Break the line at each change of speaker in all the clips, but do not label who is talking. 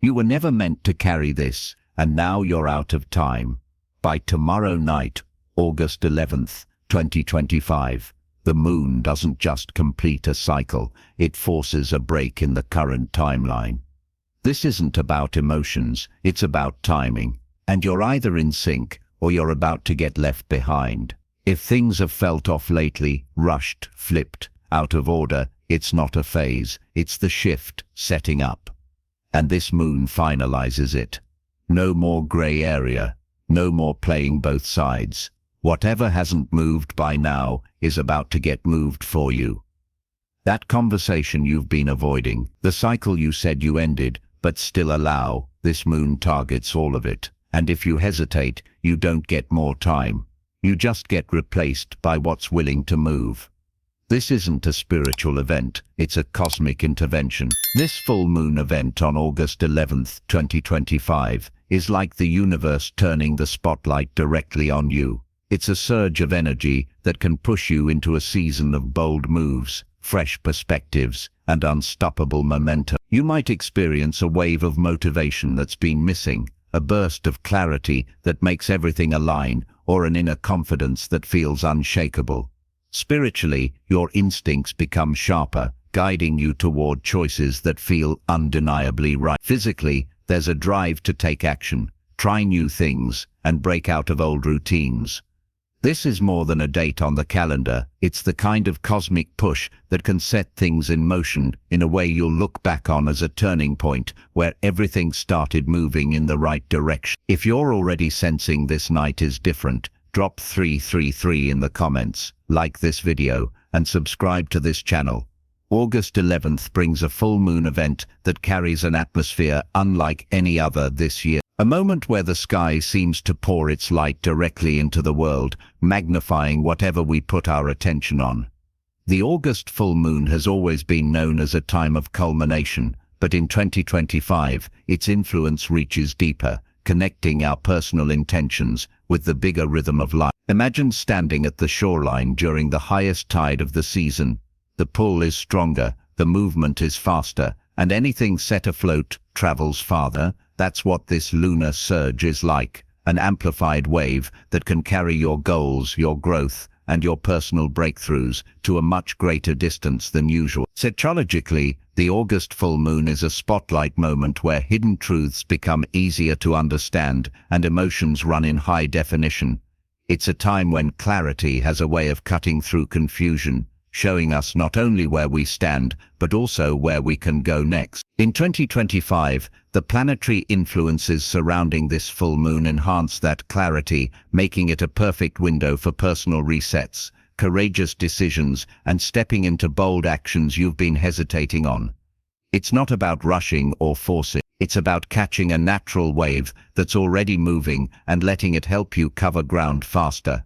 You were never meant to carry this, and now you're out of time. By tomorrow night, August 11th, 2025, the moon doesn't just complete a cycle, it forces a break in the current timeline. This isn't about emotions, it's about timing. And you're either in sync, or you're about to get left behind. If things have felt off lately, rushed, flipped, out of order, it's not a phase, it's the shift setting up. And this moon finalizes it. No more gray area, no more playing both sides. Whatever hasn't moved by now is about to get moved for you. That conversation you've been avoiding, the cycle you said you ended, but still allow, this moon targets all of it. And if you hesitate, you don't get more time. You just get replaced by what's willing to move. This isn't a spiritual event, it's a cosmic intervention. This full moon event on August 11th, 2025, is like the universe turning the spotlight directly on you. It's a surge of energy that can push you into a season of bold moves, fresh perspectives, and unstoppable momentum. You might experience a wave of motivation that's been missing, a burst of clarity that makes everything align, or an inner confidence that feels unshakable. Spiritually, your instincts become sharper, guiding you toward choices that feel undeniably right. Physically, there's a drive to take action, try new things, and break out of old routines. This is more than a date on the calendar, it's the kind of cosmic push that can set things in motion in a way you'll look back on as a turning point where everything started moving in the right direction. If you're already sensing this night is different, drop 333 in the comments, like this video, and subscribe to this channel. August 11th brings a full moon event that carries an atmosphere unlike any other this year. A moment where the sky seems to pour its light directly into the world, magnifying whatever we put our attention on. The August full moon has always been known as a time of culmination, but in 2025, its influence reaches deeper, connecting our personal intentions with the bigger rhythm of life. Imagine standing at the shoreline during the highest tide of the season. The pull is stronger, the movement is faster, and anything set afloat travels farther. That's what this lunar surge is like, an amplified wave that can carry your goals, your growth, and your personal breakthroughs to a much greater distance than usual. Astrologically, the August full moon is a spotlight moment where hidden truths become easier to understand and emotions run in high definition. It's a time when clarity has a way of cutting through confusion, showing us not only where we stand, but also where we can go next. In 2025, the planetary influences surrounding this full moon enhance that clarity, making it a perfect window for personal resets, courageous decisions, and stepping into bold actions you've been hesitating on. It's not about rushing or forcing, it's about catching a natural wave that's already moving and letting it help you cover ground faster.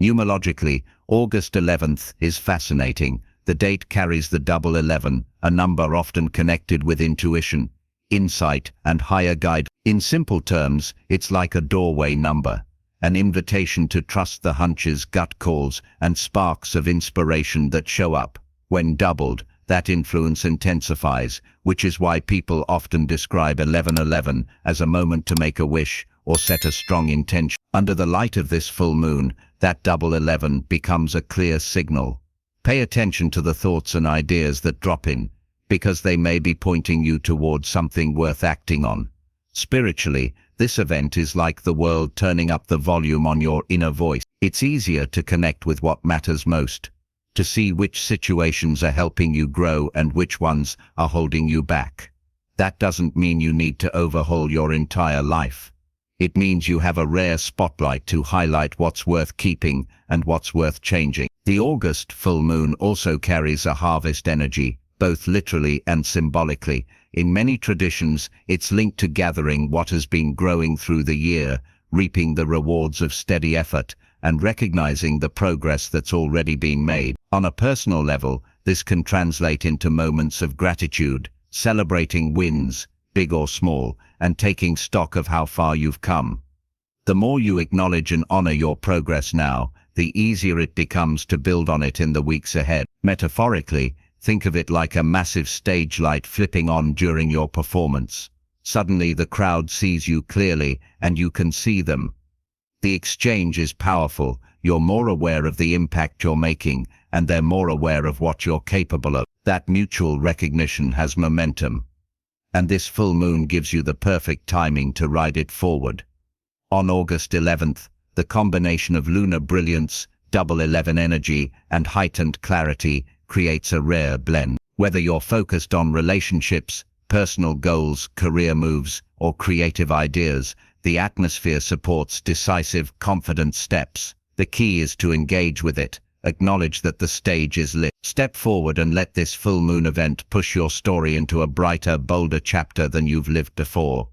Numerologically, August 11th is fascinating. The date carries the double 11, a number often connected with intuition, insight, and higher guide. In simple terms, it's like a doorway number, an invitation to trust the hunches, gut calls, and sparks of inspiration that show up. When doubled, that influence intensifies, which is why people often describe 1111 as a moment to make a wish or set a strong intention. Under the light of this full moon, that double 11 becomes a clear signal. Pay attention to the thoughts and ideas that drop in, because they may be pointing you towards something worth acting on. Spiritually, this event is like the world turning up the volume on your inner voice. It's easier to connect with what matters most, to see which situations are helping you grow and which ones are holding you back. That doesn't mean you need to overhaul your entire life. It means you have a rare spotlight to highlight what's worth keeping and what's worth changing. The August full moon also carries a harvest energy, both literally and symbolically. In many traditions, it's linked to gathering what has been growing through the year, reaping the rewards of steady effort, and recognizing the progress that's already been made. On a personal level, this can translate into moments of gratitude, celebrating wins, big or small, and taking stock of how far you've come. The more you acknowledge and honor your progress now, the easier it becomes to build on it in the weeks ahead. Metaphorically, think of it like a massive stage light flipping on during your performance. Suddenly the crowd sees you clearly, and you can see them. The exchange is powerful. You're more aware of the impact you're making, and they're more aware of what you're capable of. That mutual recognition has momentum. And this full moon gives you the perfect timing to ride it forward. On August 11th, the combination of lunar brilliance, double 11 energy, and heightened clarity creates a rare blend. Whether you're focused on relationships, personal goals, career moves, or creative ideas, the atmosphere supports decisive, confident steps. The key is to engage with it, acknowledge that the stage is lit. Step forward and let this full moon event push your story into a brighter, bolder chapter than you've lived before.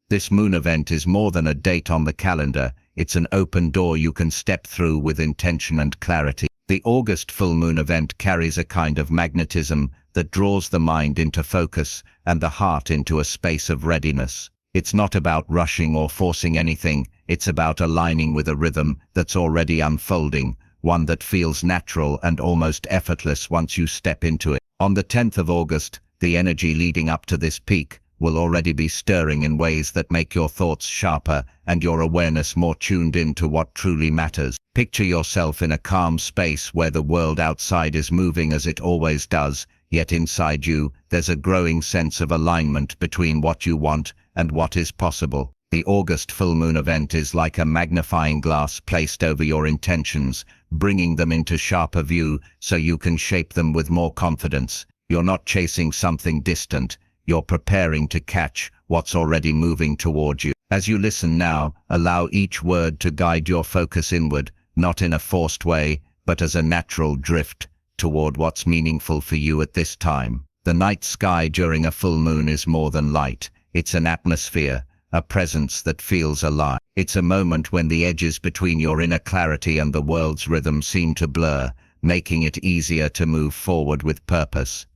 This moon event is more than a date on the calendar. It's an open door you can step through with intention and clarity. The August full moon event carries a kind of magnetism that draws the mind into focus and the heart into a space of readiness. It's not about rushing or forcing anything. It's about aligning with a rhythm that's already unfolding, one that feels natural and almost effortless once you step into it. On the 10th of August, the energy leading up to this peak will already be stirring in ways that make your thoughts sharper and your awareness more tuned in to what truly matters. Picture yourself in a calm space where the world outside is moving as it always does, yet inside you, there's a growing sense of alignment between what you want and what is possible. The August full moon event is like a magnifying glass placed over your intentions, bringing them into sharper view so you can shape them with more confidence. You're not chasing something distant. You're preparing to catch what's already moving toward you. As you listen now, allow each word to guide your focus inward, not in a forced way, but as a natural drift toward what's meaningful for you at this time. The night sky during a full moon is more than light. It's an atmosphere, a presence that feels alive. It's a moment when the edges between your inner clarity and the world's rhythm seem to blur, making it easier to move forward with purpose.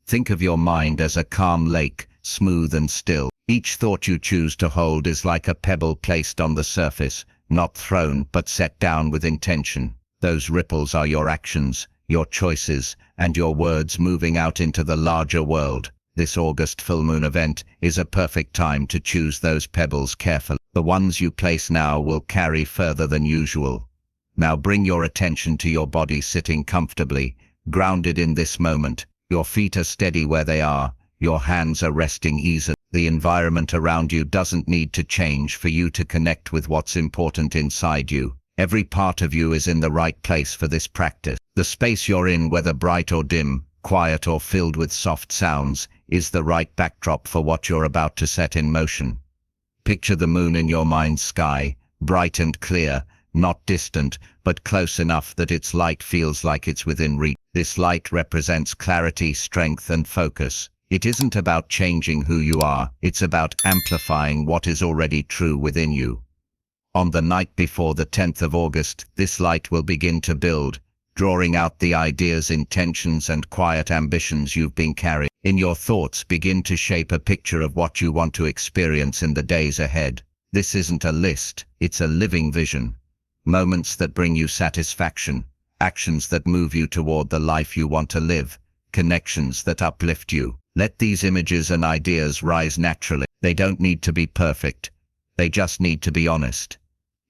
Think of your mind as a calm lake, smooth and still. Each thought you choose to hold is like a pebble placed on the surface, not thrown but set down with intention. Those ripples are your actions, your choices, and your words moving out into the larger world. This August full moon event is a perfect time to choose those pebbles carefully. The ones you place now will carry further than usual. Now bring your attention to your body sitting comfortably, grounded in this moment. Your feet are steady where they are, your hands are resting easily. The environment around you doesn't need to change for you to connect with what's important inside you. Every part of you is in the right place for this practice. The space you're in, whether bright or dim, quiet or filled with soft sounds, is the right backdrop for what you're about to set in motion. Picture the moon in your mind's sky, bright and clear, not distant, but close enough that its light feels like it's within reach. This light represents clarity, strength, and focus. It isn't about changing who you are, it's about amplifying what is already true within you. On the night before the 10th of August, this light will begin to build, drawing out the ideas, intentions, and quiet ambitions you've been carrying. In your thoughts, begin to shape a picture of what you want to experience in the days ahead. This isn't a list, it's a living vision. Moments that bring you satisfaction, actions that move you toward the life you want to live, connections that uplift you. Let these images and ideas rise naturally. They don't need to be perfect. They just need to be honest.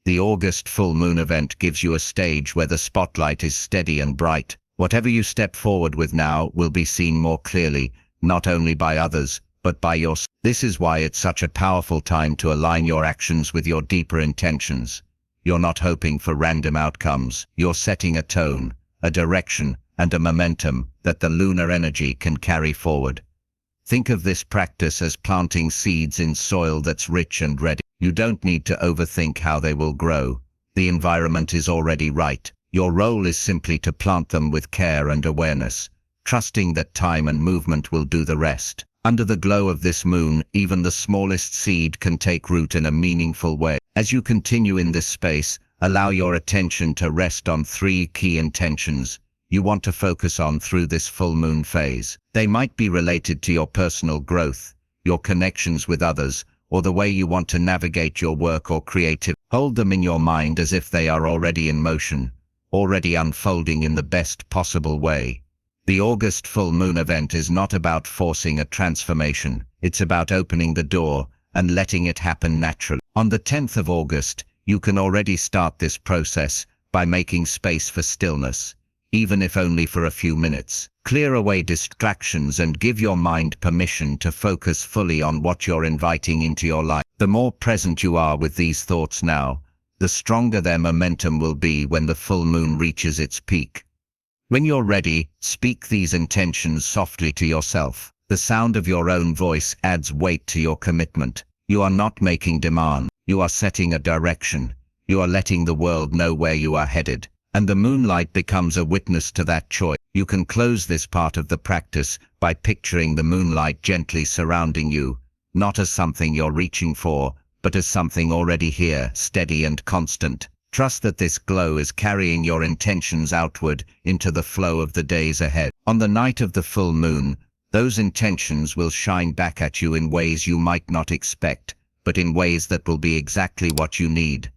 The August full moon event gives you a stage where the spotlight is steady and bright. Whatever you step forward with now will be seen more clearly, not only by others, but by yourself. This is why it's such a powerful time to align your actions with your deeper intentions. You're not hoping for random outcomes. You're setting a tone, a direction, and a momentum that the lunar energy can carry forward. Think of this practice as planting seeds in soil that's rich and ready. You don't need to overthink how they will grow. The environment is already right. Your role is simply to plant them with care and awareness, trusting that time and movement will do the rest. Under the glow of this moon, even the smallest seed can take root in a meaningful way. As you continue in this space, allow your attention to rest on 3 key intentions you want to focus on through this full moon phase. They might be related to your personal growth, your connections with others, or the way you want to navigate your work or creative. Hold them in your mind as if they are already in motion, already unfolding in the best possible way. The August full moon event is not about forcing a transformation. It's about opening the door and letting it happen naturally. On the 10th of August, you can already start this process by making space for stillness, even if only for a few minutes. Clear away distractions and give your mind permission to focus fully on what you're inviting into your life. The more present you are with these thoughts now, the stronger their momentum will be when the full moon reaches its peak. When you're ready, speak these intentions softly to yourself. The sound of your own voice adds weight to your commitment. You are not making demand. You are setting a direction. You are letting the world know where you are headed. And the moonlight becomes a witness to that choice. You can close this part of the practice by picturing the moonlight gently surrounding you, not as something you're reaching for, but as something already here, steady and constant. Trust that this glow is carrying your intentions outward into the flow of the days ahead. On the night of the full moon, those intentions will shine back at you in ways you might not expect, but in ways that will be exactly what you need.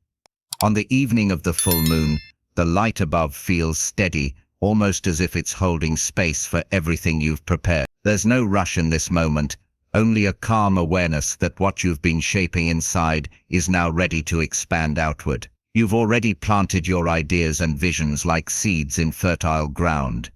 On the evening of the full moon, the light above feels steady, almost as if it's holding space for everything you've prepared. There's no rush in this moment, only a calm awareness that what you've been shaping inside is now ready to expand outward. You've already planted your ideas and visions like seeds in fertile ground.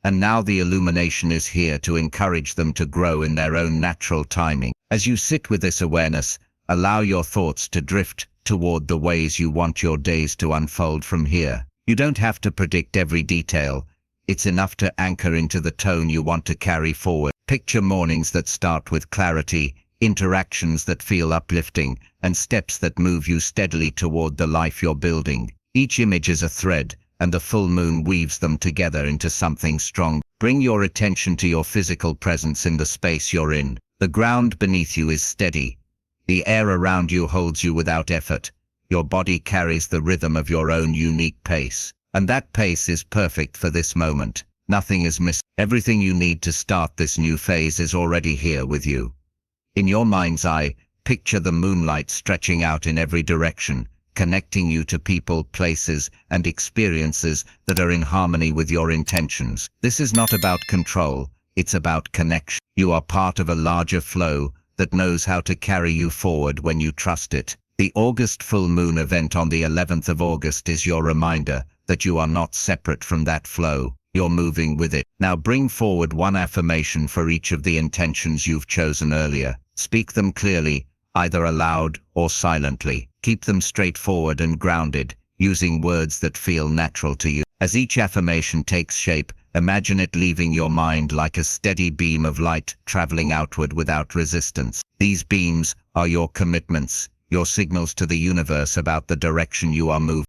And now the illumination is here to encourage them to grow in their own natural timing. As you sit with this awareness, allow your thoughts to drift toward the ways you want your days to unfold from here. You don't have to predict every detail. It's enough to anchor into the tone you want to carry forward. Picture mornings that start with clarity, interactions that feel uplifting, and steps that move you steadily toward the life you're building. Each image is a thread, and the full moon weaves them together into something strong. Bring your attention to your physical presence in the space you're in. The ground beneath you is steady. The air around you holds you without effort. Your body carries the rhythm of your own unique pace. And that pace is perfect for this moment. Nothing is missing. Everything you need to start this new phase is already here with you. In your mind's eye, picture the moonlight stretching out in every direction, connecting you to people, places, and experiences that are in harmony with your intentions. This is not about control, it's about connection. You are part of a larger flow that knows how to carry you forward when you trust it. The August full moon event on the 11th of August is your reminder that you are not separate from that flow. You're moving with it. Now bring forward one affirmation for each of the intentions you've chosen earlier. Speak them clearly, either aloud or silently. Keep them straightforward and grounded, using words that feel natural to you. As each affirmation takes shape, imagine it leaving your mind like a steady beam of light traveling outward without resistance. These beams are your commitments, your signals to the universe about the direction you are moving.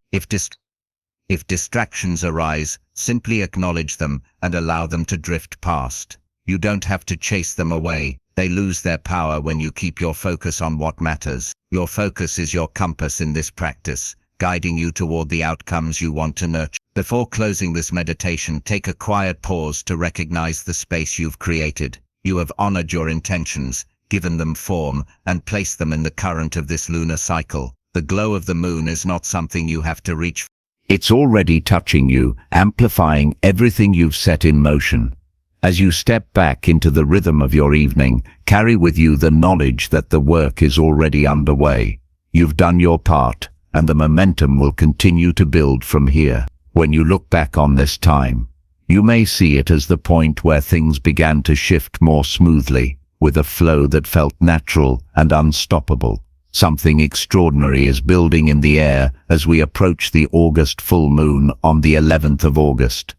If distractions arise, simply acknowledge them and allow them to drift past. You don't have to chase them away. They lose their power when you keep your focus on what matters. Your focus is your compass in this practice, guiding you toward the outcomes you want to nurture. Before closing this meditation, take a quiet pause to recognize the space you've created. You have honored your intentions, given them form, and placed them in the current of this lunar cycle. The glow of the moon is not something you have to reach for. It's already touching you, amplifying everything you've set in motion. As you step back into the rhythm of your evening, carry with you the knowledge that the work is already underway. You've done your part, and the momentum will continue to build from here. When you look back on this time, you may see it as the point where things began to shift more smoothly, with a flow that felt natural and unstoppable. Something extraordinary is building in the air as we approach the August full moon on the 11th of August.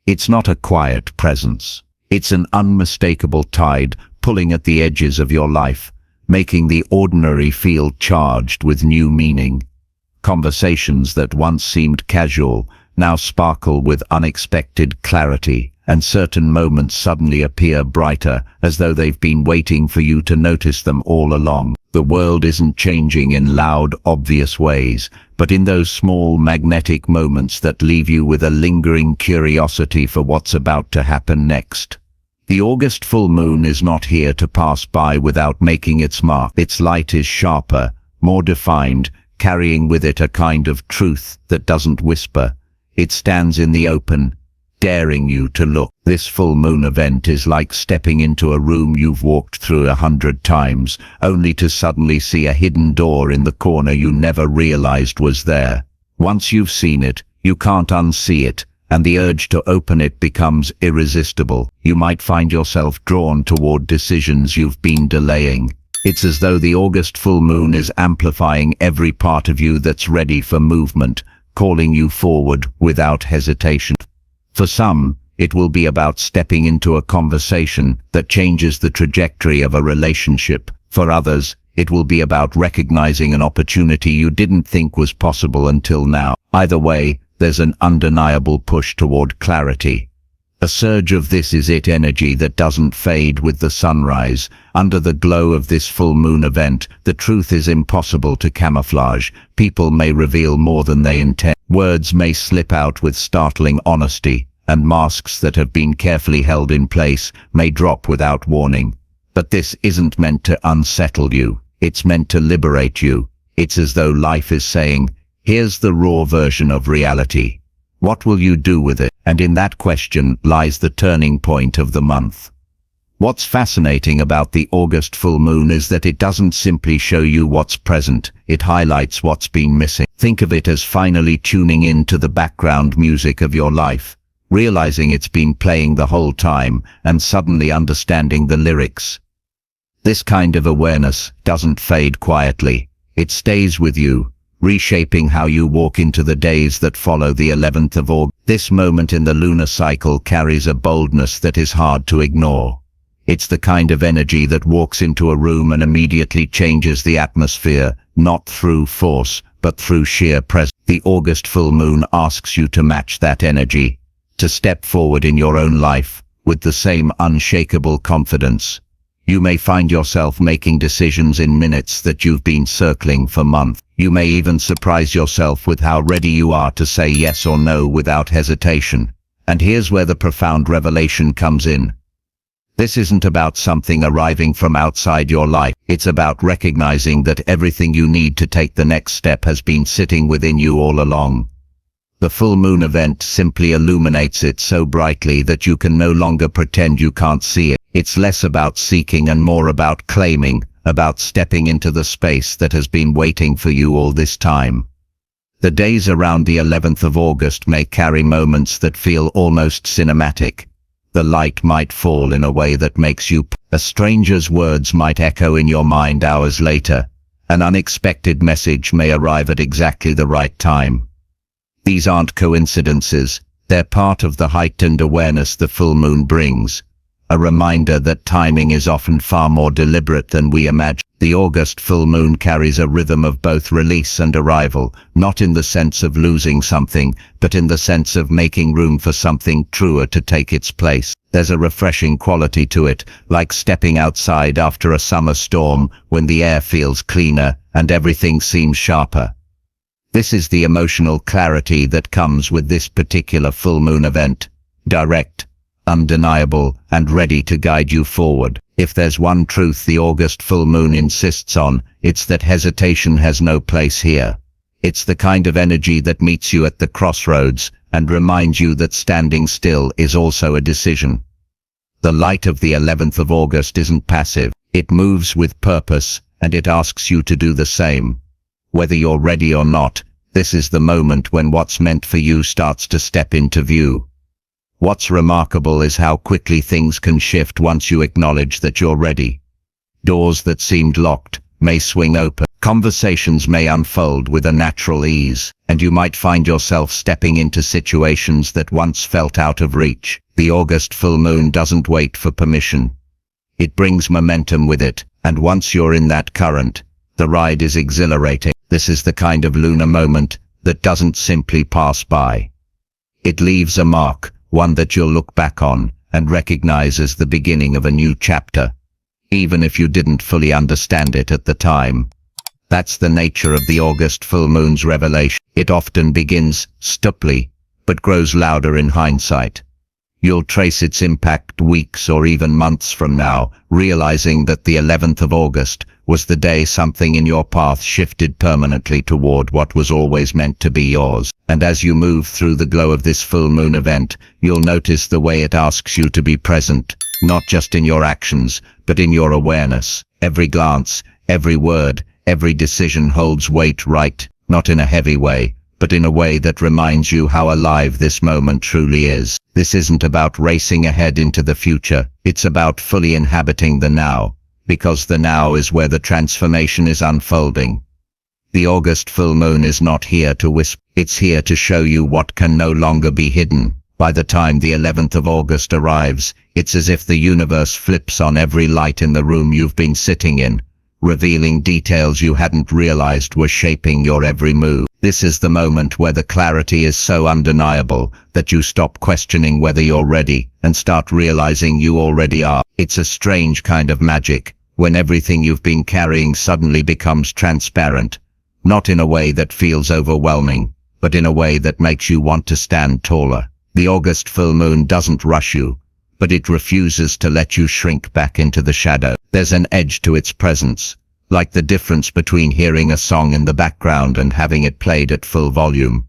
It's not a quiet presence. It's an unmistakable tide pulling at the edges of your life, making the ordinary feel charged with new meaning. Conversations that once seemed casual now sparkle with unexpected clarity, and certain moments suddenly appear brighter, as though they've been waiting for you to notice them all along. The world isn't changing in loud, obvious ways, but in those small, magnetic moments that leave you with a lingering curiosity for what's about to happen next. The August full moon is not here to pass by without making its mark. Its light is sharper, more defined, carrying with it a kind of truth that doesn't whisper. It stands in the open, daring you to look. This full moon event is like stepping into a room you've walked through 100 times, only to suddenly see a hidden door in the corner you never realized was there. Once you've seen it, you can't unsee it, and the urge to open it becomes irresistible. You might find yourself drawn toward decisions you've been delaying. It's as though the August full moon is amplifying every part of you that's ready for movement, calling you forward without hesitation. For some, it will be about stepping into a conversation that changes the trajectory of a relationship. For others, it will be about recognizing an opportunity you didn't think was possible until now. Either way, there's an undeniable push toward clarity. A surge of this is it energy that doesn't fade with the sunrise. Under the glow of this full moon event, the truth is impossible to camouflage. People may reveal more than they intend. Words may slip out with startling honesty, and masks that have been carefully held in place may drop without warning. But this isn't meant to unsettle you. It's meant to liberate you. It's as though life is saying, here's the raw version of reality. What will you do with it? And in that question lies the turning point of the month. What's fascinating about the August full moon is that it doesn't simply show you what's present, it highlights what's been missing. Think of it as finally tuning in to the background music of your life, realizing it's been playing the whole time, and suddenly understanding the lyrics. This kind of awareness doesn't fade quietly. It stays with you, reshaping how you walk into the days that follow the 11th of August. This moment in the lunar cycle carries a boldness that is hard to ignore. It's the kind of energy that walks into a room and immediately changes the atmosphere, not through force, but through sheer presence. The August full moon asks you to match that energy, to step forward in your own life with the same unshakable confidence. You may find yourself making decisions in minutes that you've been circling for months. You may even surprise yourself with how ready you are to say yes or no without hesitation. And here's where the profound revelation comes in. This isn't about something arriving from outside your life. It's about recognizing that everything you need to take the next step has been sitting within you all along. The full moon event simply illuminates it so brightly that you can no longer pretend you can't see it. It's less about seeking and more about claiming, about stepping into the space that has been waiting for you all this time. The days around the 11th of August may carry moments that feel almost cinematic. The light might fall in a way that makes you. A stranger's words might echo in your mind hours later. An unexpected message may arrive at exactly the right time. These aren't coincidences. They're part of the heightened awareness the full moon brings. A reminder that timing is often far more deliberate than we imagine. The August full moon carries a rhythm of both release and arrival, not in the sense of losing something, but in the sense of making room for something truer to take its place. There's a refreshing quality to it, like stepping outside after a summer storm when the air feels cleaner and everything seems sharper. This is the emotional clarity that comes with this particular full moon event. Direct, undeniable, and ready to guide you forward. If there's one truth the August full moon insists on, it's that hesitation has no place here. It's the kind of energy that meets you at the crossroads and reminds you that standing still is also a decision. The light of the 11th of August isn't passive. It moves with purpose, and it asks you to do the same. Whether you're ready or not, this is the moment when what's meant for you starts to step into view. What's remarkable is how quickly things can shift once you acknowledge that you're ready. Doors that seemed locked may swing open. Conversations may unfold with a natural ease, and you might find yourself stepping into situations that once felt out of reach. The August full moon doesn't wait for permission. It brings momentum with it, and once you're in that current, the ride is exhilarating. This is the kind of lunar moment that doesn't simply pass by. It leaves a mark, one that you'll look back on and recognize as the beginning of a new chapter, even if you didn't fully understand it at the time. That's the nature of the August full moon's revelation. It often begins subtly, but grows louder in hindsight. You'll trace its impact weeks or even months from now, realizing that the 11th of August was the day something in your path shifted permanently toward what was always meant to be yours. And as you move through the glow of this full moon event, you'll notice the way it asks you to be present, not just in your actions, but in your awareness. Every glance, every word, every decision holds weight, right? Not in a heavy way, but in a way that reminds you how alive this moment truly is. This isn't about racing ahead into the future, it's about fully inhabiting the now, because the now is where the transformation is unfolding. The August full moon is not here to whisper, it's here to show you what can no longer be hidden. By the time the 11th of August arrives, it's as if the universe flips on every light in the room you've been sitting in, revealing details you hadn't realized were shaping your every move. This is the moment where the clarity is so undeniable that you stop questioning whether you're ready and start realizing you already are. It's a strange kind of magic, when everything you've been carrying suddenly becomes transparent, not in a way that feels overwhelming, but in a way that makes you want to stand taller. The August full moon doesn't rush you, but it refuses to let you shrink back into the shadow. There's an edge to its presence, like the difference between hearing a song in the background and having it played at full volume.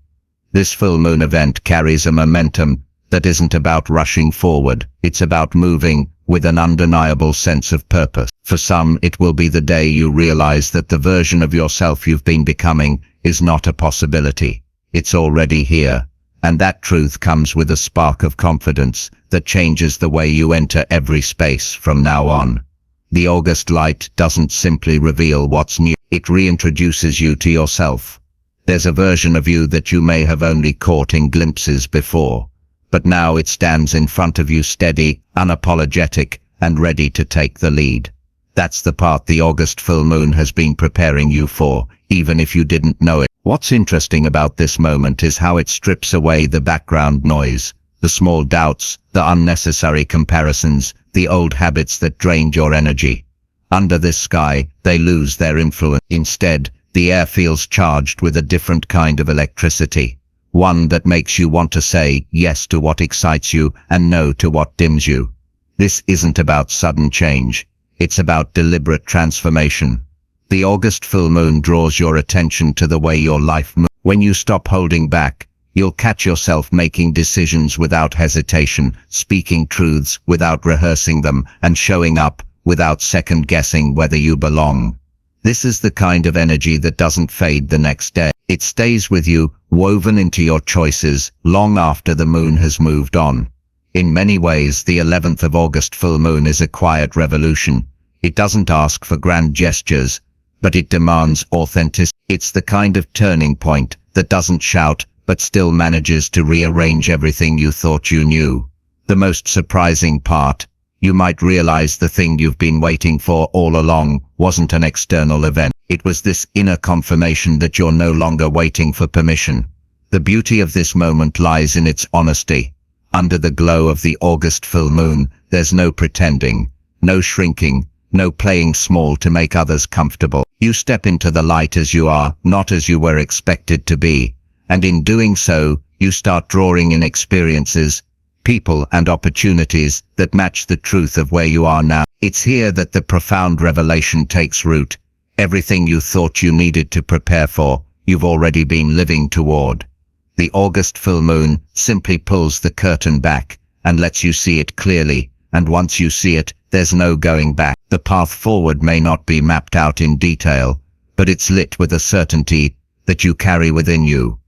This full moon event carries a momentum that isn't about rushing forward, it's about moving with an undeniable sense of purpose. For some, it will be the day you realize that the version of yourself you've been becoming is not a possibility. It's already here. And that truth comes with a spark of confidence that changes the way you enter every space from now on. The August light doesn't simply reveal what's new, it reintroduces you to yourself. There's a version of you that you may have only caught in glimpses before, but now it stands in front of you steady, unapologetic, and ready to take the lead. That's the part the August full moon has been preparing you for, even if you didn't know it. What's interesting about this moment is how it strips away the background noise, the small doubts, the unnecessary comparisons, the old habits that drained your energy. Under this sky, they lose their influence. Instead, the air feels charged with a different kind of electricity, one that makes you want to say yes to what excites you and no to what dims you. This isn't about sudden change, it's about deliberate transformation. The August full moon draws your attention to the way your life moves. When you stop holding back, you'll catch yourself making decisions without hesitation, speaking truths without rehearsing them, and showing up without second-guessing whether you belong. This is the kind of energy that doesn't fade the next day. It stays with you, woven into your choices, long after the moon has moved on. In many ways, the 11th of August full moon is a quiet revolution. It doesn't ask for grand gestures, but it demands authenticity. It's the kind of turning point that doesn't shout, but still manages to rearrange everything you thought you knew. The most surprising part, you might realize the thing you've been waiting for all along wasn't an external event. It was this inner confirmation that you're no longer waiting for permission. The beauty of this moment lies in its honesty. Under the glow of the August full moon, there's no pretending, no shrinking, no playing small to make others comfortable. You step into the light as you are, not as you were expected to be. And in doing so, you start drawing in experiences, people and opportunities that match the truth of where you are now. It's here that the profound revelation takes root. Everything you thought you needed to prepare for, you've already been living toward. The August full moon simply pulls the curtain back and lets you see it clearly, and once you see it, there's no going back. The path forward may not be mapped out in detail, but it's lit with a certainty that you carry within you.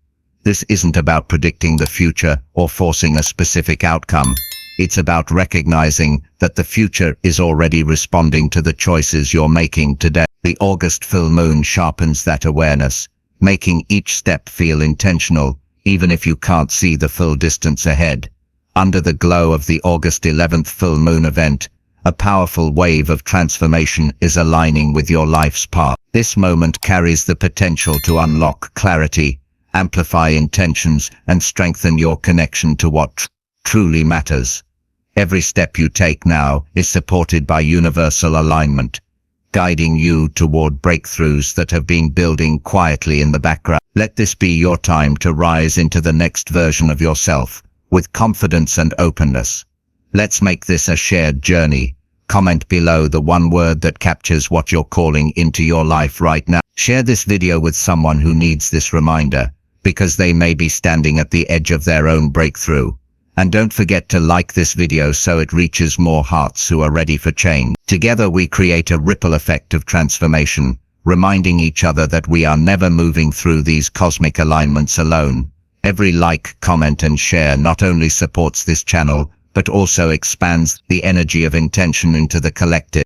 This isn't about predicting the future or forcing a specific outcome. It's about recognizing that the future is already responding to the choices you're making today. The August full moon sharpens that awareness, making each step feel intentional, even if you can't see the full distance ahead. Under the glow of the August 11th full moon event, a powerful wave of transformation is aligning with your life's path. This moment carries the potential to unlock clarity, amplify intentions, and strengthen your connection to what truly matters. Every step you take now is supported by universal alignment, guiding you toward breakthroughs that have been building quietly in the background. Let this be your time to rise into the next version of yourself, with confidence and openness. Let's make this a shared journey, Comment below the one word that captures what you're calling into your life right now. Share this video with someone who needs this reminder, because they may be standing at the edge of their own breakthrough. And don't forget to like this video so it reaches more hearts who are ready for change. Together we create a ripple effect of transformation, reminding each other that we are never moving through these cosmic alignments alone. Every like, comment and share not only supports this channel, but also expands the energy of intention into the collective.